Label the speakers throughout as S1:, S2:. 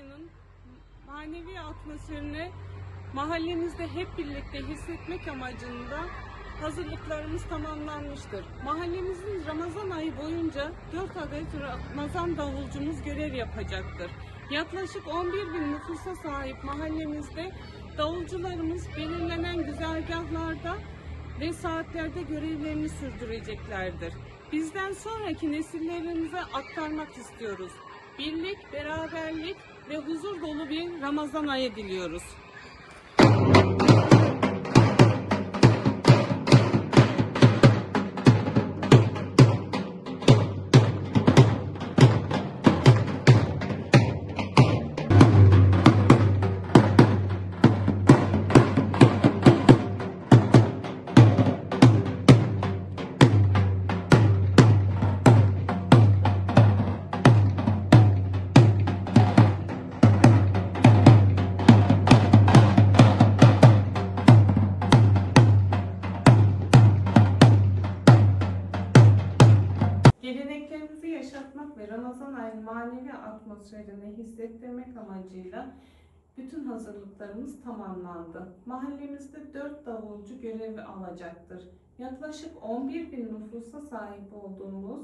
S1: ayının manevi atmosferini mahallemizde hep birlikte hissetmek amacında hazırlıklarımız tamamlanmıştır. Mahallemizin Ramazan ayı boyunca 4 adet Ramazan davulcumuz görev yapacaktır. Yaklaşık 11.000 nüfusa sahip mahallemizde davulcularımız belirlenen güzergahlarda ve saatlerde görevlerini sürdüreceklerdir. Bizden sonraki nesillerimize aktarmak istiyoruz. Birlik, beraberlik ve huzur dolu bir Ramazan ayı diliyoruz. Geleneklerimizi yaşatmak ve Ramazan ayının manevi atmosferini hissettirmek amacıyla bütün hazırlıklarımız tamamlandı. Mahallemizde 4 davulcu görevi alacaktır. Yaklaşık 11.000 nüfusa sahip olduğumuz,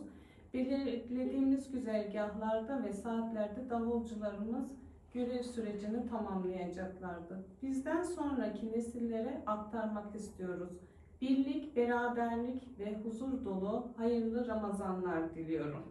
S1: belirlediğimiz güzergahlarda ve saatlerde davulcularımız görev sürecini tamamlayacaklardı. Bizden sonraki nesillere aktarmak istiyoruz. Birlik, beraberlik ve huzur dolu hayırlı Ramazanlar diliyorum.